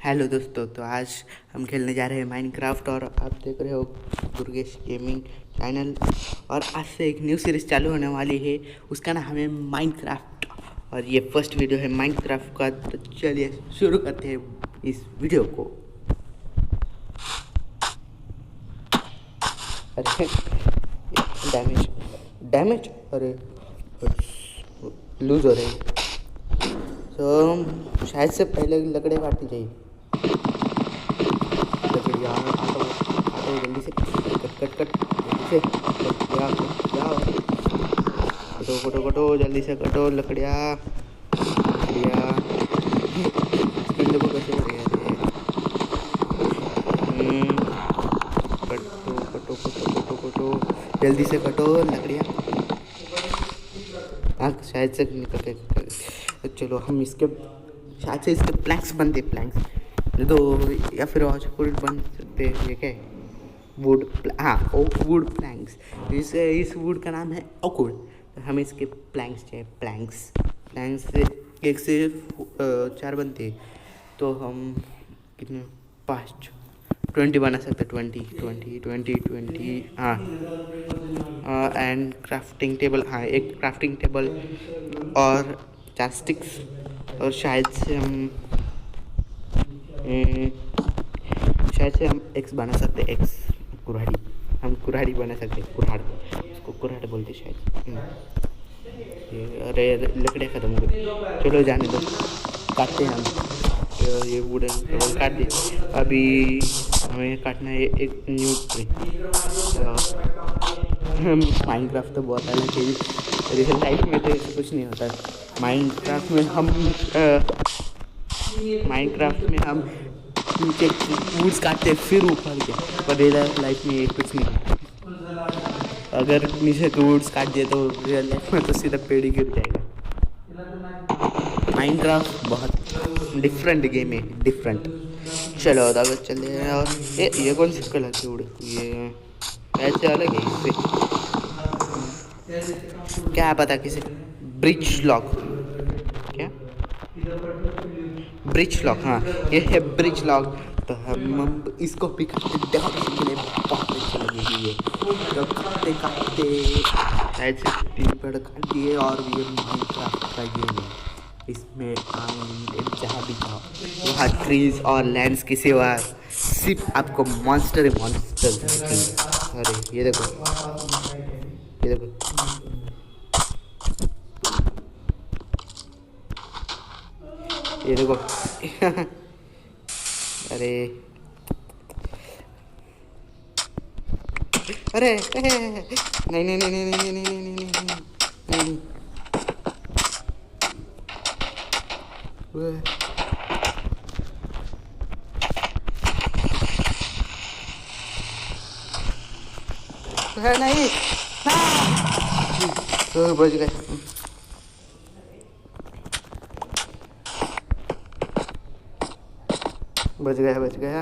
Hello दोस्तों, तो आज हम खेलने जा रहे हैं माइनक्राफ्ट। और आप देख रहे हो दुर्गेश गेमिंग चैनल। और आज से एक न्यू सीरीज़ चालू होने वाली है, उसका नाम है माइनक्राफ्ट। और ये फर्स्ट वीडियो है माइनक्राफ्ट का। तो चलिए शुरू करते हैं इस वीडियो को। अरे डैमेज डैमेज, अरे लूज हो रहे हैं। तो शायद से पहले लकड़े काटनी चाहिए। लकड़ियाँ काटो जल्दी से, कट कट कट जल्दी से। लकड़ियाँ कटो कटो कटो जल्दी से, कटो लकड़ियाँ लकड़ियाँ। स्पीड देखो कैसे हो रही है। कटो कटो कटो कटो कटो जल्दी से, कटो लकड़ियाँ। हाँ शायद से निकल के। तो चलो हम इसके शायद से इसके प्लैंक्स बनते, प्लैंक्स तो, या फिर और वुड बन सकते हैं। ये क्या है? वुड, हाँ ओक वुड प्लैंक्स। इस वुड का नाम है ओक वुड। तो हमें इसके प्लैंक्स चाहिए। प्लैंक्स से एक से 4 बनते हैं। तो हम कितने 5 20 बना सकते, 20 हाँ। एंड क्राफ्टिंग टेबल, हाँ एक क्राफ्टिंग टेबल और 4 स्टिक्स। और शायद से हम एक्स बना सकते, एक्स कुल्हाड़ी। हम कुल्हाड़ी बना सकते, कुल्हाड़, उसको कुल्हाड़ बोलते शायद। अरे लकड़ियाँ ख़त्म हो गई, चलो जाने दो, काटते हैं हम। ये वुडन टेबल काट दिए। अभी हमें काटना है एक न्यू ट्री। माइनक्राफ्ट तो बहुत अलग है, रियल लाइफ में तो ऐसा कुछ नहीं होता। माइनक्राफ्ट में हम नीचे वुड्स काटते हैं फिर ऊपर के, पर रियल लाइफ में ये कुछ नहीं होता। अगर नीचे के वुड्स काट दिए तो रियल लाइफ में तो सीधा पेड़ ही गिर जाएगा। माइनक्राफ्ट बहुत डिफरेंट गेम है, डिफरेंट। चलो आगे चले। और ये कौन सी कलर की वुड? ये ऐसे अलग है इससे, क्या पता किसे। ब्रिज लॉक, क्या ब्रिज लॉक? हाँ ये है ब्रिज लॉक। तो हम इसको भी काटते के लिए बहुत अच्छी लगेगी ये। तो काटते काटते शायद से 3 पेड़ काट दिए। और ये माइनक्राफ्ट का गेम है, इसमें जहाँ भी जाओ वहाँ ट्रीज और लैंड्स के सिवा सिर्फ आपको मॉन्स्टर दिखेंगे। अरे ये देखो, ये देखो, ये देखो। अरे अरे नहीं नहीं नहीं नहीं नहीं नहीं नहीं नहीं नहीं नहीं, बच गए, बच गया।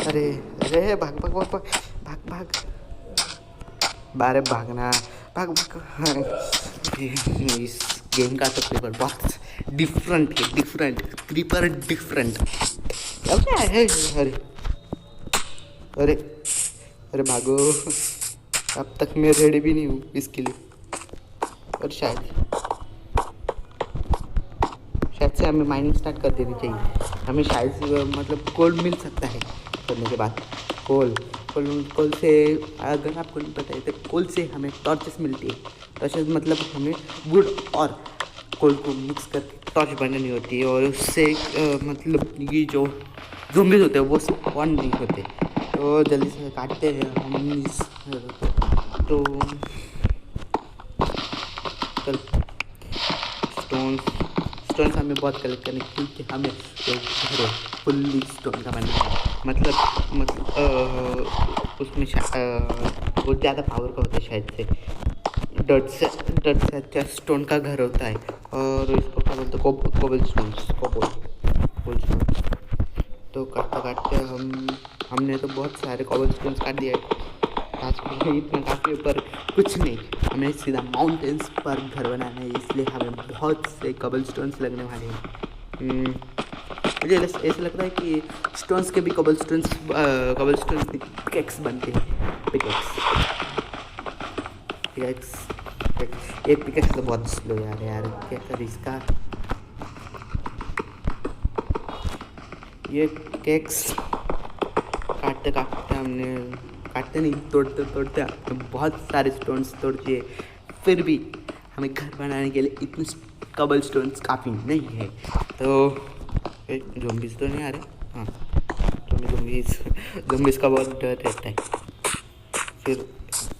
अरे अरे भाग भाग भाग भाग भाग भाग, बारे भागना, भाग भाग। इस गेम का तो क्रीपर बहुत डिफरेंट है, क्रीपर डिफरेंट। अब क्या है? अरे अरे अरे भागो, अब तक मैं रेडी भी नहीं हूँ इसके लिए। और शायद से हमें माइनिंग स्टार्ट कर देनी चाहिए। हमें शायद से मतलब कोल मिल सकता है करने के बाद। कोल से, अगर आपको नहीं पता है तो कोल से हमें टॉर्चेस मिलती है। टॉर्चेस मतलब हमें वुड और कोल को मिक्स करके टॉर्च बनानी होती है। और उससे मतलब ये जो ज़ॉम्बीज़ होते हैं वो स्पॉन नहीं होते। तो जल्दी से काटते हैं हम तो चल स्टोन हमें बहुत कलेक्ट करने, क्योंकि हमें तो फुल्ली स्टोन का बनना है। मतलब उसमें बहुत ज़्यादा पावर का होता है शायद से। डर्ट से अच्छा स्टोन का घर होता है। और इसको क्या बोलते हैं? Cobble stones. तो काटते हमने तो बहुत सारे कोबल स्टोन्स काट दिए। आज इतना काफ़ी, पर कुछ नहीं, हमें सीधा माउंटेन्स पर घर बनाना है, इसलिए हमें बहुत से कबल स्टोन्स लगने वाले हैं। मुझे ऐसा लगता है कि स्टोन्स के भी कबल स्टोन्स नहीं, पिकेक्स बनते हैं। Pickaxe pickaxe pickaxe. ये पिकेक्स तो बहुत स्लो यार क्या कर इसका। ये पिकेक्स काटते काटते हमने, काटते नहीं, तोड़ते तोड़ते बहुत सारे स्टोन्स तोड़ दिए, फिर भी हमें घर बनाने के लिए इतने कबल स्टोन्स काफ़ी नहीं है। तो ज़ॉम्बीज़ तो नहीं आ रहे। हाँ, ज़ॉम्बीज़ का बहुत डर रहता है। फिर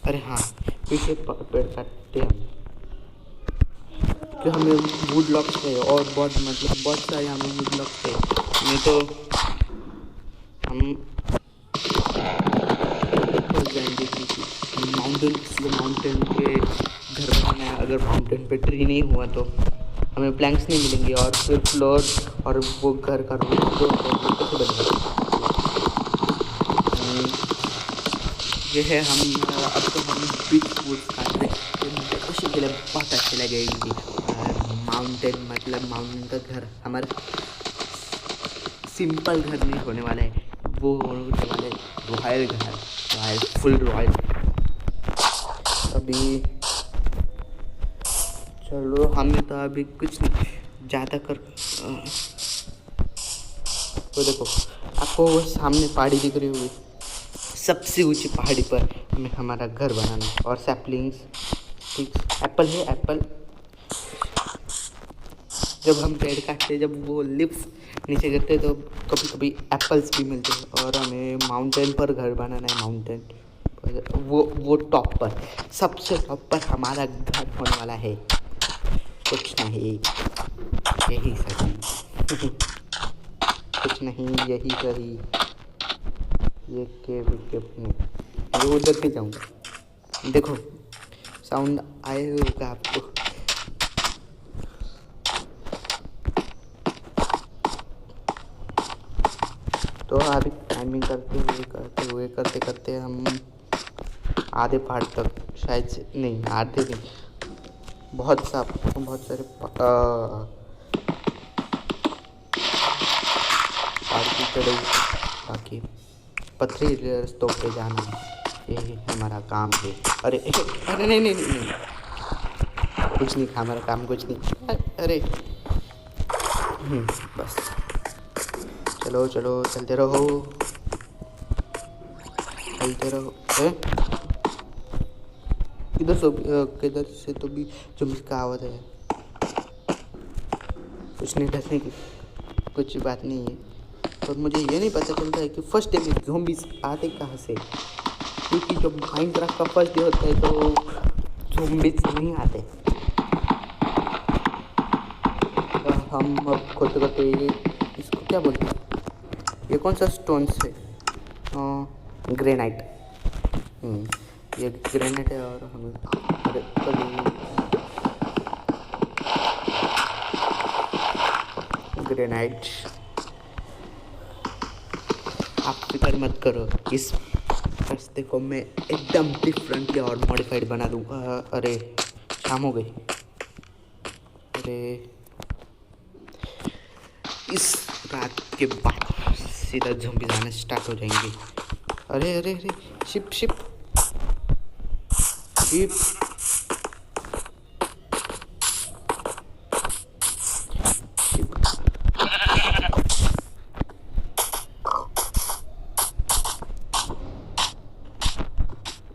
अरे हाँ, पीछे पेड़ काटते हम कि हमें वुड लॉक्स है और बहुत सारे हमें वुड लॉक्स है। नहीं तो हम माउंटेन पे घर बनाना है। अगर माउंटेन पे ट्री नहीं हुआ तो हमें प्लैंक्स नहीं मिलेंगे, और फिर फ्लोर और वो घर का रूफ जो कैसे बनेगा। ये है हम अब तो हम बिग वुड्स काट रहे हैं, उसी के लिए बहुत अच्छे लगेंगे। माउंटेन का घर हमारा सिंपल घर नहीं होने वाला है, वो होने वाला है रॉयल घर, रॉयल, फुल रॉयल। अभी चलो हमें तो अभी कुछ नहीं ज़्यादा कर। तो देखो आपको वो सामने पहाड़ी दिख रही होगी, सबसे ऊंची पहाड़ी पर हमें हमारा घर बनाना है। और सैपलिंग्स, ठीक, एप्पल है, एप्पल। जब हम पेड़ काटते, जब वो लिप्स नीचे गिरते तो कभी कभी एप्पल्स भी मिलते हैं। और हमें माउंटेन पर घर बनाना है, माउंटेन पर, वो टॉप पर, सबसे टॉप पर हमारा घर होने वाला है। कुछ नहीं, यही सही। कुछ नहीं, यही सही। ये नहीं, ये उधर नहीं जाऊँगा। देखो साउंड आए होगा आपको। तो अभी टाइमिंग करते करते हम आधे पार्ट तक, शायद से नहीं, आधे नहीं, बहुत सारे पार्टी चढ़े, बाकी पथरी रस्तों पे जाना, यही हमारा काम है। अरे अरे नहीं, कुछ नहीं, हमारा काम कुछ नहीं। अरे बस चलो चलते रहो। किधर से तो भी ज़ॉम्बीज़ का आवाज़ है। कुछ नहीं, डरने की कुछ बात नहीं है। और मुझे ये नहीं पता चलता है कि फर्स्ट डे में ज़ॉम्बीज़ आते कहाँ से, क्योंकि जब माइनक्राफ्ट का फर्स्ट डे होता है तो ज़ॉम्बीज़ नहीं आते। हम अब खोदते खोदते, इसको क्या बोलते हैं, ये कौन सा स्टोन्स है, ग्रेनाइट। ये ग्रेनाइट है। और हमें ग्रेनाइट, आप फिक्र मत करो, इस रास्ते को मैं एकदम डिफरेंटली और मॉडिफाइड बना दूँगा। अरे शाम हो गई। अरे इस रात के बाद सीधा ज़ॉम्बीज़ आना स्टार्ट हो जाएंगे। अरे शिप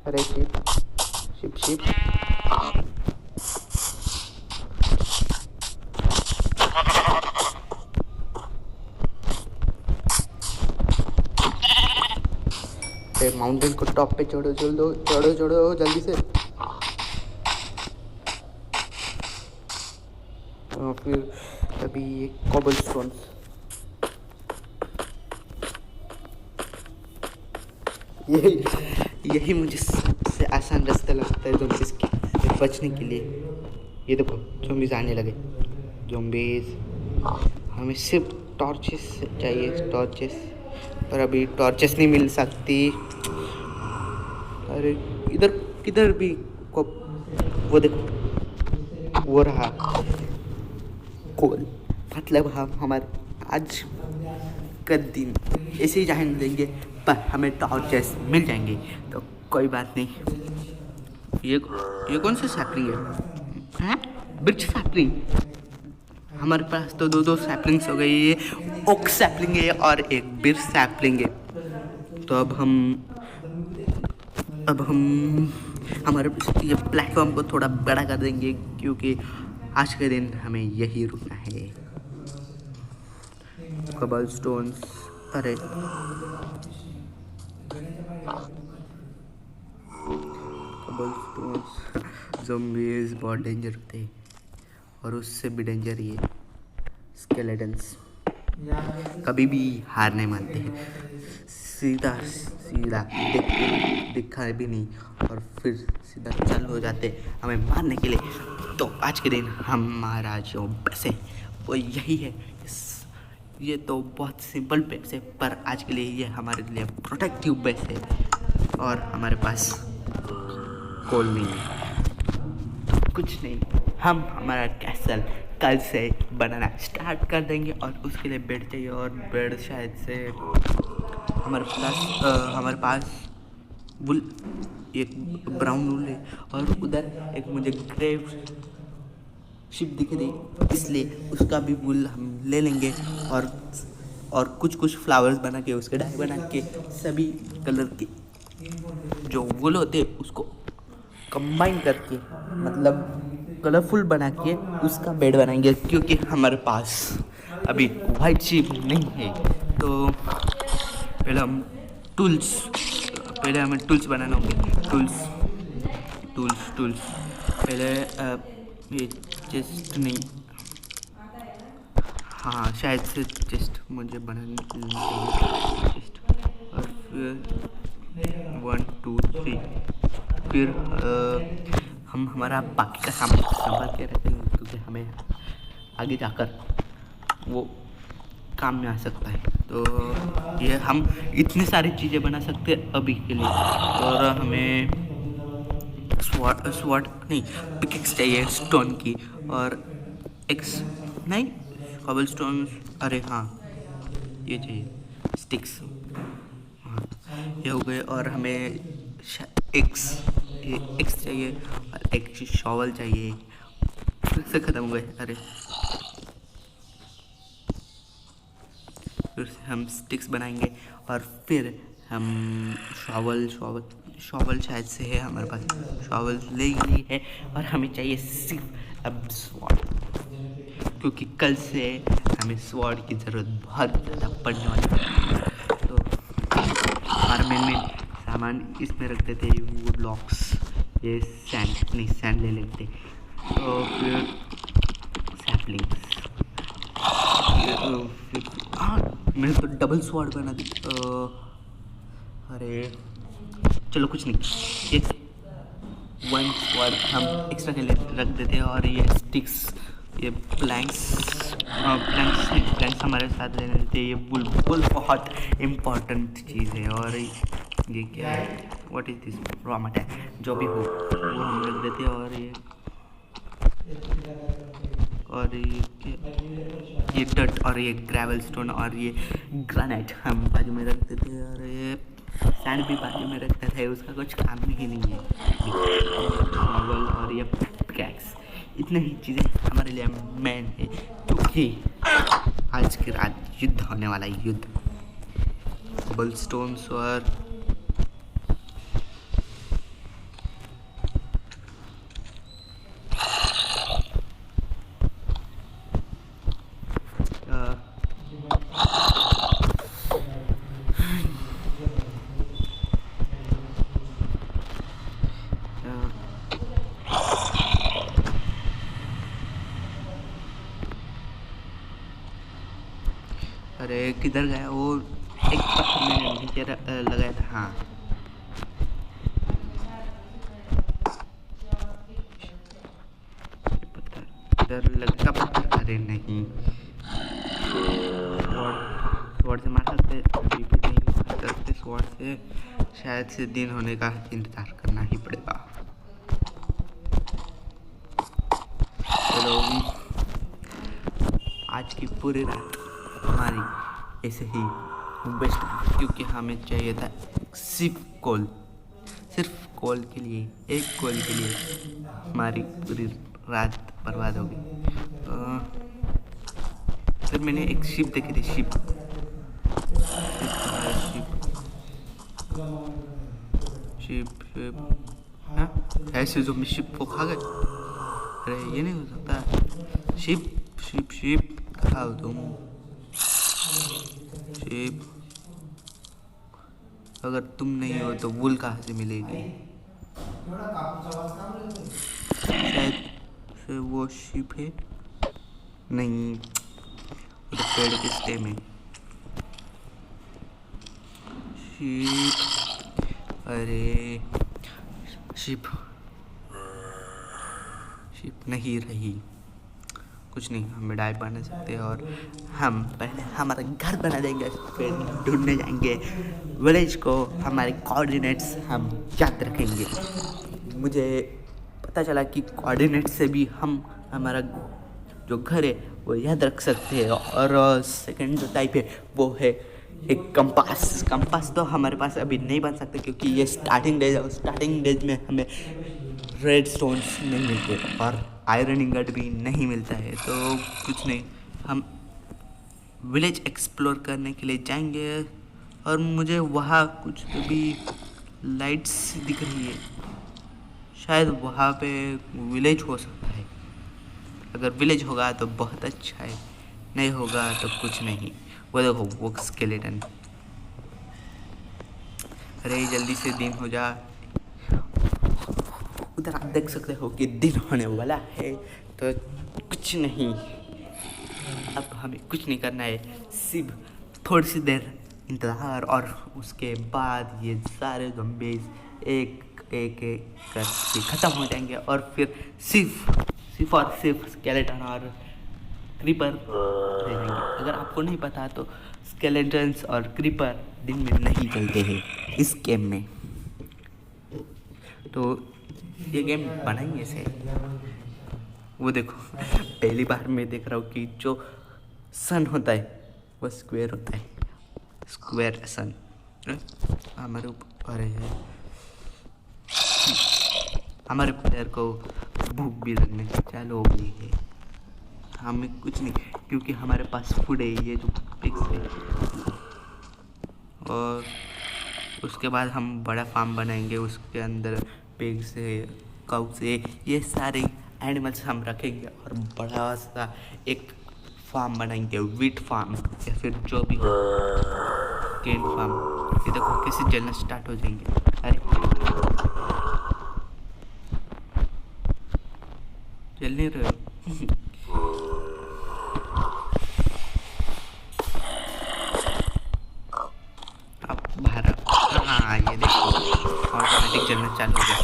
अरे शिप माउंटेन को टॉप पे चढ़ो जल्दी से। फिर अभी ये कॉबल स्टोन्स, यही मुझे सबसे आसान रास्ता लगता है ज़ॉम्बीज़ से बचने के लिए। ये देखो ज़ॉम्बीज़ आने लगे। ज़ॉम्बीज़, हमें सिर्फ टॉर्चेस चाहिए, टॉर्चेस, पर अभी टॉर्चेस नहीं मिल सकती। अरे इधर किधर भी को, वो देखो, वो रहा कोल। मतलब हम हमारे आज का दिन ऐसे ही जाने देंगे, पर हमें टॉर्चेस मिल जाएंगे तो कोई बात नहीं। ये कौन सा सैपलिंग है? Bridge sapling. हमारे पास तो दो सैपलिंग्स हो गई, ये ओक सैपलिंग है और एक बिर सैपलिंग है। तो अब हम हमारे ये प्लेटफॉर्म को थोड़ा बड़ा कर देंगे, क्योंकि आज के दिन हमें यही रुकना है। कबल स्टोन्स, अरे कबल स्टोन्स ज़ॉम्बीज़ बहुत डेंजर होते हैं, और उससे भी डेंजर ये स्केलेटन्स कभी भी हार नहीं मानते हैं। सीधा दिखा भी नहीं और फिर सीधा चल हो जाते हमें मारने के लिए। तो आज के दिन हमारा जो बेस है वो यही है। ये तो बहुत सिंपल बेस है, पर आज के लिए ये हमारे लिए प्रोटेक्टिव बेस है, और हमारे पास कोल नहीं है तो कुछ नहीं, हम हमारा कैसल कल से बनाना स्टार्ट कर देंगे। और उसके लिए बेड चाहिए, और बेड शायद से हमारे पास वुल, एक ब्राउन वुल है, और उधर एक मुझे ग्रेव शिप दिख रही, इसलिए उसका भी वुल हम ले लेंगे। और कुछ फ्लावर्स बना के, उसके डाई बना के, सभी कलर के जो वुल होते हैं उसको कंबाइन करके, मतलब कलरफुल बना के उसका बेड बनाएंगे, क्योंकि हमारे पास अभी वाइट शिप नहीं है। तो पहले हमें टूल्स बनाना होंगे। टूल्स पहले ये चेस्ट नहीं, हाँ शायद से चेस्ट मुझे बनानी चाहिए चेस्ट। और फिर 1 2 3 फिर हम हमारा बाकी का सामान संभाल के रखेंगे, क्योंकि हमें आगे जाकर वो काम में आ सकता है। तो ये हम इतनी सारी चीज़ें बना सकते हैं अभी के लिए। और हमें स्वॉर्ड नहीं, पिकेक्स चाहिए स्टोन की, और कबल स्टोन, अरे हाँ ये चाहिए स्टिक्स, हाँ ये हो गए। और हमें एक्स चाहिए, और एक शॉवल चाहिए, फिर से ख़त्म हो गए। अरे फिर से हम स्टिक्स बनाएंगे, और फिर हम शॉवल शायद से है हमारे पास, शॉवल ले ली है। और हमें चाहिए सिर्फ अब स्वॉर्ड, क्योंकि कल से हमें स्वॉर्ड की ज़रूरत बहुत ज़्यादा पड़ने वाली है। तो हमारा मेन सामान इसमें रख देते हैं, वो ब्लॉक्स, ये सैंड ले लेते। तो फिर सैपलिंग्स, मैंने तो डबल स्वॉर्ड बना दी। अरे चलो कुछ नहीं, ये 1 स्वॉर्ड हम एक्स्ट्रा के लिए रख देते हैं। और ये स्टिक्स, ये प्लैंक्स हमारे साथ रहने देते हैं। ये बुल बहुत इम्पॉर्टेंट चीज़ है। और ये क्या है, what is this, raw material जो भी हो वो हम रख देते हैं। और ये डट, और ये ग्रेवल स्टोन, और ये ग्रेनाइट हम बाजू में रख देते हैं। और ये सैंड भी बाजू में रखते थे, उसका कुछ काम ही नहीं है। शॉवल और ये पिकैक्स, इतने ही चीज़ें हमारे लिए मेन है, क्योंकि आज की रात युद्ध होने वाला है, युद्ध। कबल स्टोन्स और अरे किधर गया वो, एक पत्थर मैंने नीचे लगाया था। हाँ पत्थर इधर लगा पत्थर, अरे नहीं, स्वॉर्ड से मार सकते, अभी भी नहीं मार सकते स्वॉर्ड से, शायद से दिन होने का इंतज़ार करना ही पड़ेगा। चलो आज की पूरी रात हमारी ऐसे ही बेस्ट, क्योंकि हमें चाहिए था सिर्फ कोल, सिर्फ कोल के लिए, एक कोल के लिए हमारी पूरी रात बर्बाद हो गई। फिर मैंने एक शिप देखी थी, शिप शिप शिप हाँ ऐसे जो मैं शिप को खा गए। अरे ये नहीं हो सकता। शिप शिप शिप कहाँ हो तुम? शिप, अगर तुम नहीं हो तो वूल कहाँ से मिलेगी? शायद से वो शिप है, नहीं वो तो पेड़ के स्टेम है। शिप, अरे शिप शिप नहीं रही। कुछ नहीं, हम मिठाई बना सकते हैं और हम पहले हमारा घर बना देंगे, फिर ढूंढने जाएंगे विलेज को। हमारे कोऑर्डिनेट्स हम याद रखेंगे। मुझे पता चला कि कोऑर्डिनेट से भी हम हमारा जो घर है वो याद रख सकते हैं। और सेकंड जो टाइप है वो है एक कंपास। कंपास तो हमारे पास अभी नहीं बन सकता क्योंकि ये स्टार्टिंग डेज है, स्टार्टिंग डेज में हमें रेड स्टोन्स नहीं मिलते और आयरन इंगट भी नहीं मिलता है। तो कुछ नहीं, हम विलेज एक्सप्लोर करने के लिए जाएंगे और मुझे वहाँ कुछ भी लाइट्स दिख रही है, शायद वहाँ पे विलेज हो सकता है। अगर विलेज होगा तो बहुत अच्छा है, नहीं होगा तो कुछ नहीं। वो देखो वो स्केलेटन। अरे जल्दी से दिन हो जा। उधर आप देख सकते हो कि दिन होने वाला है। तो कुछ नहीं, अब हमें कुछ नहीं करना है, सिर्फ थोड़ी सी देर इंतज़ार और उसके बाद ये सारे ज़ॉम्बीज़ एक एक एक करके ख़त्म हो जाएंगे और फिर सिर्फ और सिर्फ स्केलेटन और क्रीपर रह जाएंगे। अगर आपको नहीं पता तो स्केलेटन्स और क्रीपर दिन में नहीं चलते हैं इस गेम में। तो ये गेम बनाई ऐसे, वो देखो पहली बार मैं देख रहा हूँ कि जो सन होता है वो स्क्वायर होता है, स्क्वायर सन। हमारे ऊपर है, हमारे प्लेयर को भूख भी लगने चालू हो गई है। हमें कुछ नहीं, क्योंकि हमारे पास फूड है, ये जो पिग्स है। और उसके बाद हम बड़ा फार्म बनाएंगे, उसके अंदर पिग्स है, काउस है, ये सारे एनिमल्स हम रखेंगे और बड़ा सा एक फार्म बनाएंगे, वीट फार्म या फिर जो भी हो, केन फार्म। ये देखो कैसे जलना स्टार्ट हो जाएंगे। अरे चल नहीं रहे अब बाहर। हाँ ये देखो ऑटोमेटिक जलना चालू हो गया।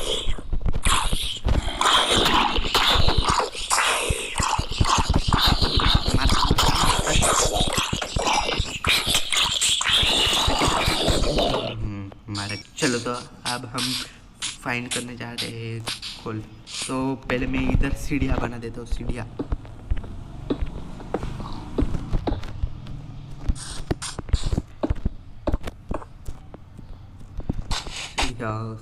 चलो तो अब हम फाइंड करने जा रहे हैं खोल। तो पहले मैं इधर सीढ़ियाँ बना देता हूँ, सीढ़ियाँ। सीढ़ियाँ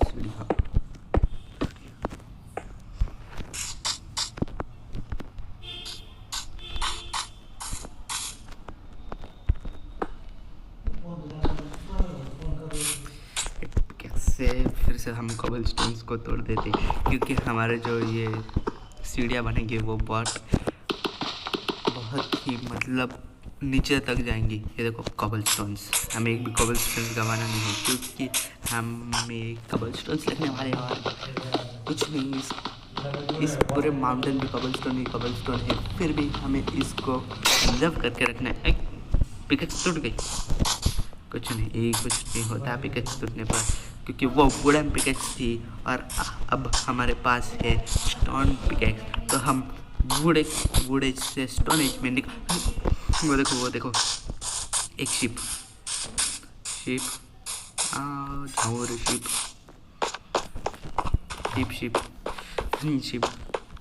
से फिर से हम कबल स्टोन्स को तोड़ देते, क्योंकि हमारे जो ये सीढ़ियाँ बनेंगी वो बहुत ही मतलब नीचे तक जाएंगी। ये देखो कबल स्टोन्स, हमें एक भी कबल स्टोन्स गंवाना नहीं है, क्योंकि हमें कबल स्टोन्स लगने वाले हैं। और कुछ नहीं, इस पूरे माउंटेन भी कबल स्टोन है, फिर भी हमें इसको कंजर्व करके रखना है। पिकेक्स टूट गई, कुछ नहीं होता पिकेक्स टूटने पर, क्योंकि वो वुडन पिकेक्स थी और अब हमारे पास है स्टोन पिकेक्स। तो हम वुडेज से स्टोन एज में वो देखो एक शिप शिप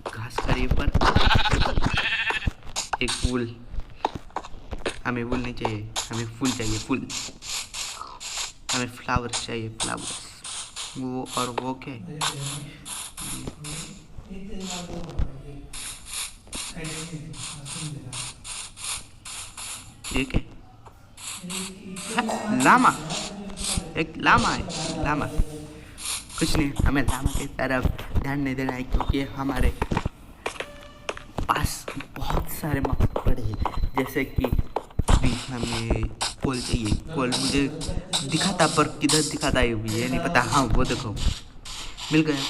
घास खा रही है पर एक वूल। हमें वुल नहीं चाहिए, हमें फूल चाहिए, फूल। हमें फ्लावर्स चाहिए, फ्लावर्स। वो और वो क्या है? ये क्या है? लामा। एक लामा है, लामा। कुछ नहीं, हमें लामा की तरफ ध्यान नहीं देना है क्योंकि हमारे पास बहुत सारे मकसद पड़े हैं। जैसे कि अभी हमें कोल चाहिए, कोल मुझे दिखाता पर किधर दिखाता है ये नहीं पता। हाँ वो देखो मिल गया,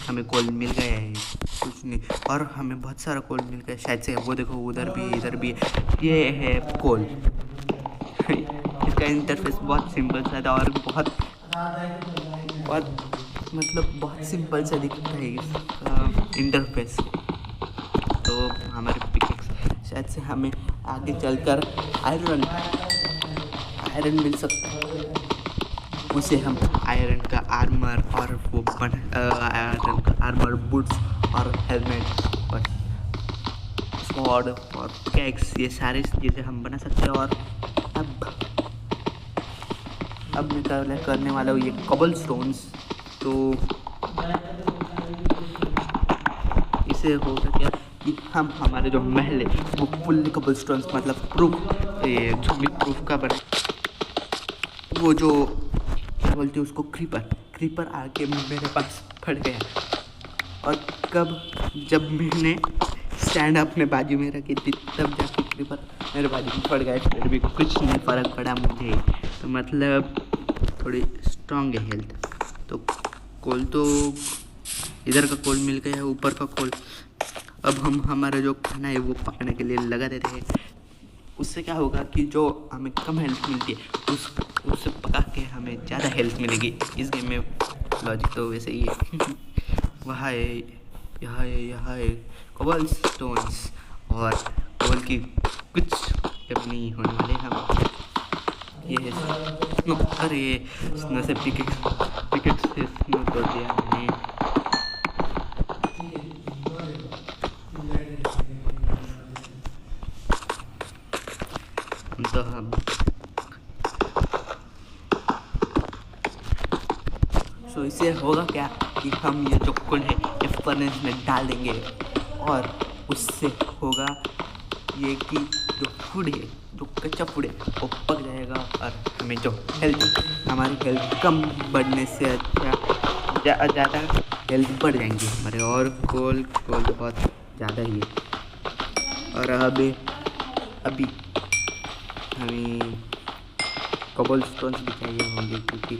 हमें कोल मिल गया है। कुछ नहीं, और हमें बहुत सारा कोल मिल गया शायद से। वो देखो उधर भी इधर भी, ये है कोल। इसका इंटरफेस बहुत सिंपल सा था और बहुत मतलब बहुत सिंपल सा दिखता है इसका इंटरफेस। तो हमारे पिकेक्स शायद से हमें आगे चलकर आयरन मिल सकता है। उसे हम आयरन का आर्मर और वो आयरन का आर्मर, बूट्स और हेलमेट और स्वॉर्ड और कैक्स, ये सारी चीज़ें हम बना सकते हैं। और अब मैं करने वाला हूँ ये कबल स्टोन्स। तो इससे होगा क्या कि हम हमारे जो महल है वो फुल्ली कबल स्टोन्स मतलब प्रूफ, ये झुग्गी प्रूफ का बना। वो जो क्या बोलते हैं उसको, क्रीपर आके मेरे पास फट गया। और जब मैंने स्टैंड अपने बाजू में रखी थी तब जाके क्रीपर मेरे बाजू में फट गया। फिर भी कुछ नहीं फ़र्क पड़ा मुझे, तो मतलब थोड़ी स्ट्रॉन्ग है हेल्थ। तो कोल तो इधर का कोल मिल गया है, ऊपर का कोल। अब हम हमारा जो खाना है वो पकाने के लिए लगा देते हैं। उससे क्या होगा कि जो हमें कम हेल्थ मिलती है उससे पका के हमें ज़्यादा हेल्थ मिलेगी। इस गेम में लॉजिक तो वैसे ही है। वहाँ है, यहाँ है कबल स्टोन्स, और कबल की कुछ जब नहीं होने वाले हम। ये है स्नो, अरे स्नो से पिकेट से स्नो तोड़ दिया हमने। तो हम सो इससे होगा क्या कि हम ये जो कोल है ये फर्नेस में डाल देंगे और उससे होगा ये कि जो फूड है, जो कच्चा फूड है वो पक जाएगा और हमें जो हमारी हेल्थ कम बढ़ने से अच्छा ज़्यादा हेल्थ बढ़ जाएंगी हमारे। और कोल बहुत ज़्यादा ही है। और अभी हमें कबल स्टोन्स भी चाहिए होंगे क्योंकि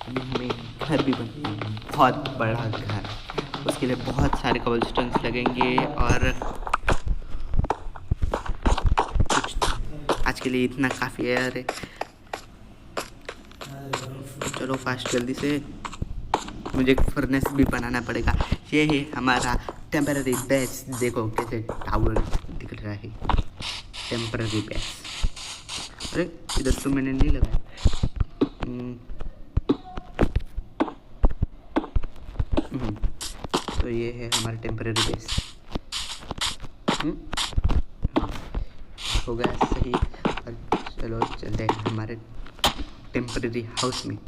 अभी हमें घर भी बनना है, बहुत बड़ा घर। उसके लिए बहुत सारे कबल स्टोन्स लगेंगे। और आज के लिए इतना काफ़ी है। अरे चलो फास्ट जल्दी से, मुझे एक फर्नेस भी बनाना पड़ेगा। ये है हमारा टेम्पररी बेस। देखो कैसे टावर दिख रहा है, टेम्पररी बेस। अरे इधर तो मैंने नहीं लगाया। तो ये है हमारा टेम्पररी बेस। हो गया सही। और चलो चलते हैं हमारे टेम्पररी हाउस में।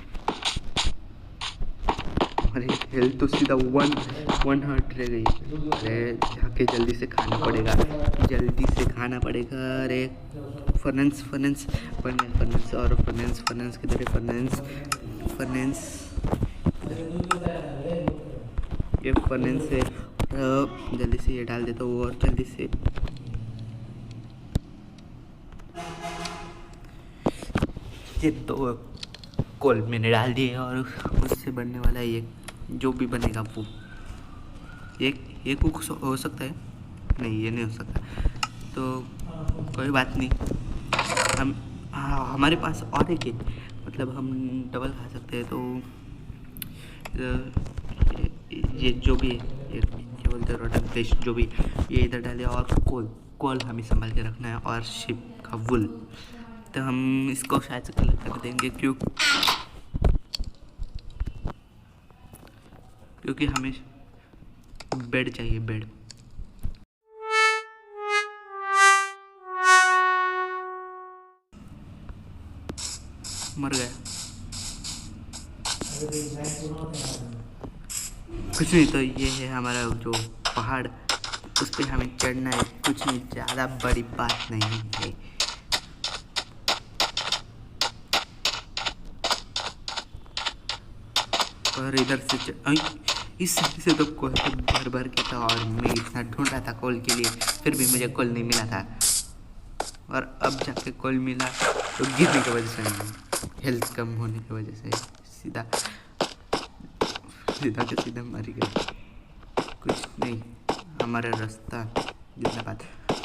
हमारी हेल्थ तो सीधा वन हार्ट रह गई। अरे जाके जल्दी से खाना पड़ेगा, अरे फर्नेस और फर्नेस किधर है? फर्नेस ये फर्नेस से जल्दी से ये डाल देता हूँ और जल्दी से ये दो कोल मैंने डाल दिए और उससे बनने वाला ये जो भी बनेगा वो ये कुक हो सकता है। नहीं, ये नहीं हो सकता, तो कोई बात नहीं। हमारे पास और एक है, मतलब हम डबल खा सकते हैं। तो ये जो भी ये क्या बोलते हैं, रोटन फिश जो भी, ये इधर डाले। और कोल हमें संभाल के रखना है, और शिप का वुल तो हम इसको शायद से कलर कर देंगे क्योंकि हमें बेड चाहिए, बेड। मर गया। कुछ नहीं, तो ये है हमारा जो पहाड़, उस पर हमें चढ़ना है। कुछ नहीं, ज़्यादा बड़ी बात नहीं है। और इधर से इस साइड से तो कॉल भर भर के था, और मैं इतना ढूंढ रहा था कॉल के लिए, फिर भी मुझे कॉल नहीं मिला था। और अब जाके कॉल मिला तो गिरने की वजह से नहीं, हेल्थ कम होने की वजह से सीधा सीधा के सीधा मर गया। कुछ नहीं, हमारा रास्ता जिंदाबाद।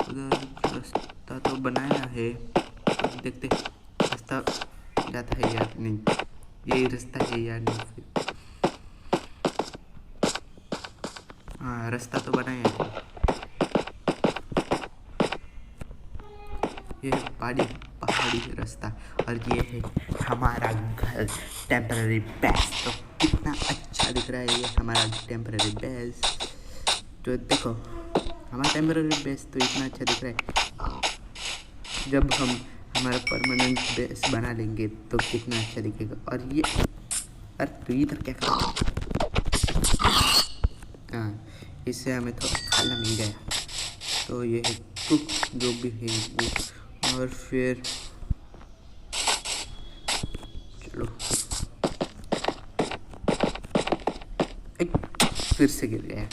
उधर रास्ता तो बनाया है, तो देखते रास्ता जाता है या नहीं, यही रास्ता है या नहीं। हाँ, रास्ता तो बनाया है। ये पहाड़ी रास्ता, और ये है हमारा घर, टेम्पररी बेस। तो कितना अच्छा दिख रहा है ये हमारा टेम्पररी बेस। तो देखो, हमारा टेम्पररी बेस तो इतना अच्छा दिख रहा है। जब हम हमारा परमानेंट बेस बना लेंगे तो कितना अच्छा दिखेगा। और ये अरे तू इधर क्या कर रहा है? हाँ, इससे हमें थोड़ा खाना मिल गया। तो ये है कुक जो भी है वो। और फिर चलो, फिर से गिर गया।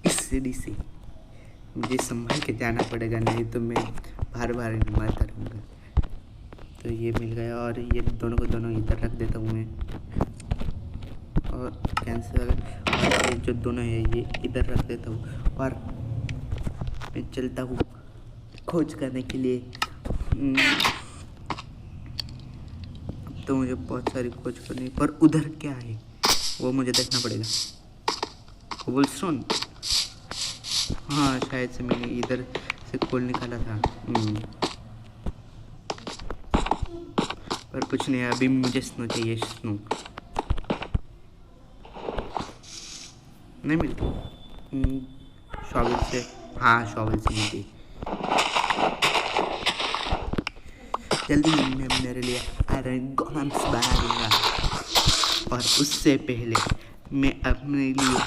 इस सीढ़ी से मुझे संभाल के जाना पड़ेगा, नहीं तो मैं बार बार मरता रहूँगा। तो ये मिल गया, और ये दोनों को दोनों इधर रख देता हूँ मैं, और कैंसिल। और ये जो दोनों है ये इधर रख देता हूँ, और मैं चलता हूँ खोज करने के लिए। अब तो मुझे बहुत सारी खोज करनी, पर उधर क्या है वो मुझे देखना पड़ेगा। कोबलस्टोन, हाँ शायद से मैंने इधर से कोल निकाला था। पर कुछ नहीं, अभी मुझे स्नो चाहिए। स्नो नहीं मिलती शॉवल से। हाँ, शॉवल से मिलती। जल्दी मैं मेरे लिए आयरन गोलेम्स बना दूँगा, और उससे पहले मैं अपने लिए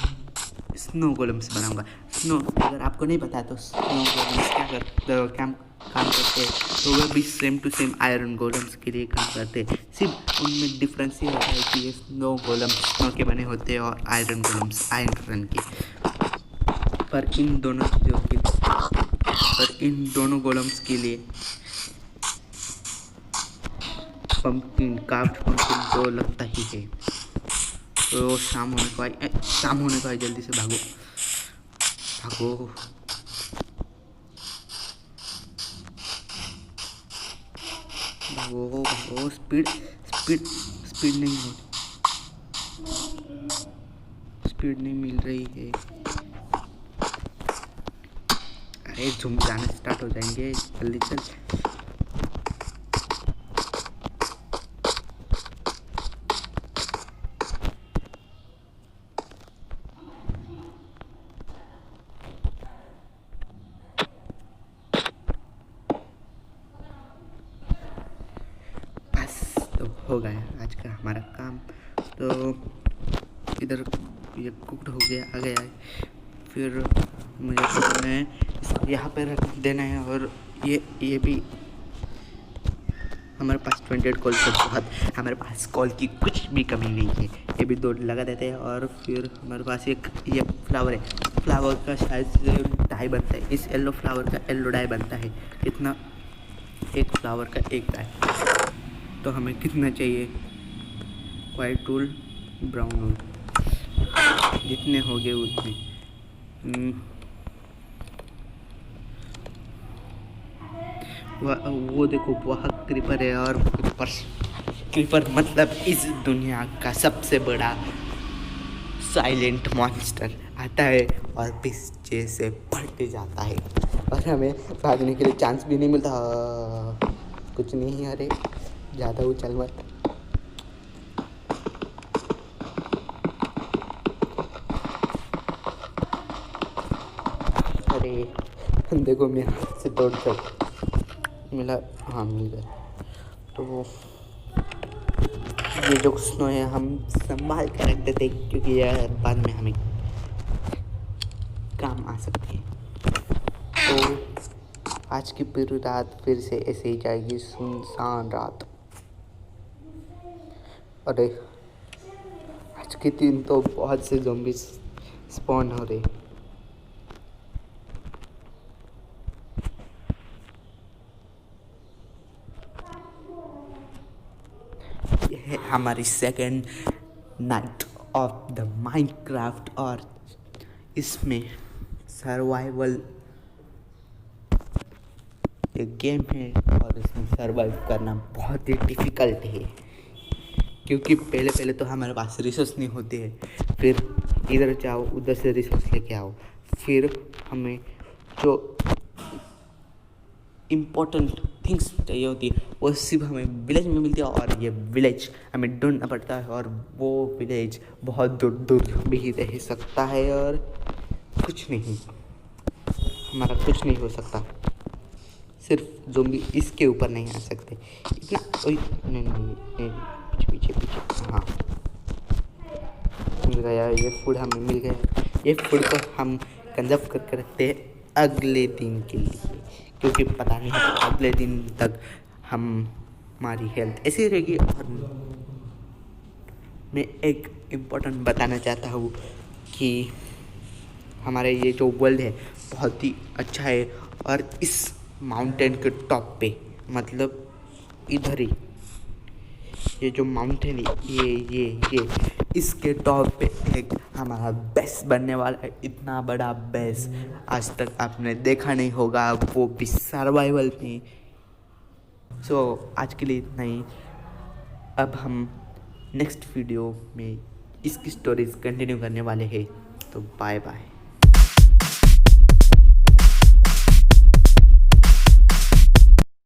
स्नो गोलेम्स बनाऊँगा। स्नो, अगर आपको नहीं पता तो स्नो गोलेम्स क्या काम करते हैं, तो वह भी same to same iron golems के लिए काम करते हैं। सिर्फ उनमें डिफरेंस ये होता है कि ये स्नो गोलेम्स स्नो के बने होते हैं और आयरन गोलेम्स आयरन के। पर इन दोनों गोलेम्स के लिए पंपकिन तो लगता ही है। तो शाम होने को आई, जल्दी से भागो भागो। भागो, स्पीड नहीं मिल रही है। अरे झूम जाने स्टार्ट हो जाएंगे, जल्दी चल। हो गया आज का हमारा काम। तो इधर ये कुकड हो गया, आ गया है। फिर मुझे इसको यहाँ पे रख देना है, और ये भी हमारे पास 28 कॉल से बहुत, हमारे पास कॉल की कुछ भी कमी नहीं है। ये भी 2 लगा देते हैं। और फिर हमारे पास एक ये फ्लावर है, फ्लावर का शायद से डाई बनता है। इस येलो फ्लावर का येलो डाई बनता है। कितना? एक फ्लावर का एक डाई। तो हमें कितना चाहिए? वाइट वूल, ब्राउन वूल, जितने हो गए उतने। वो देखो, वह क्रीपर है, और क्रीपर मतलब इस दुनिया का सबसे बड़ा साइलेंट मॉन्स्टर आता है और पीछे से फट जाता है, और हमें भागने के लिए चांस भी नहीं मिलता। कुछ नहीं, अरे ज़्यादा उछल मत। देखो मेरे हाथ से तोड़ कर मिला। हाँ मिल गया। तो ये जो स्नो है हम संभाल कर रख देते क्योंकि यह बाद में हमें काम आ सकती है। तो आज की पूरी रात फिर से ऐसे ही जाएगी, सुनसान रात। अरे आज के दिन तो बहुत से ज़ॉम्बी स्पॉन हो रहे। यह है हमारी second night of the Minecraft और इसमें सर्वाइवल एक गेम है और इसमें सर्वाइव करना बहुत ही डिफ़िकल्ट है क्योंकि पहले तो हमारे पास रिसोर्स नहीं होते हैं। फिर इधर जाओ, उधर से रिसोर्स लेके आओ, फिर हमें जो इम्पोर्टेंट थिंग्स चाहिए होती है वो सिर्फ हमें विलेज में मिलती है और ये विलेज हमें ढूंढना पड़ता है और वो विलेज बहुत दूर दूर भी रह सकता है और कुछ नहीं, हमारा कुछ नहीं हो सकता। सिर्फ ज़ॉम्बी इसके ऊपर नहीं आ सकते इतना। नहीं, पीछे हाँ मिल गया ये फूड, हमें मिल गया। ये फूड को हम कंजर्व करके रखते हैं अगले दिन के लिए क्योंकि पता नहीं अगले दिन तक हमारी हेल्थ ऐसी रहेगी। और मैं एक इम्पोर्टेंट बताना चाहता हूँ कि हमारे ये जो वर्ल्ड है बहुत ही अच्छा है और इस माउंटेन के टॉप पे, मतलब इधर ही ये जो माउंटेन है ये इसके टॉप पे एक हमारा बेस बनने वाला है। इतना बड़ा बेस आज तक आपने देखा नहीं होगा, वो भी सर्वाइवल में। सो आज के लिए इतना ही। अब हम नेक्स्ट वीडियो में इसकी स्टोरीज कंटिन्यू करने वाले हैं। तो बाय बाय।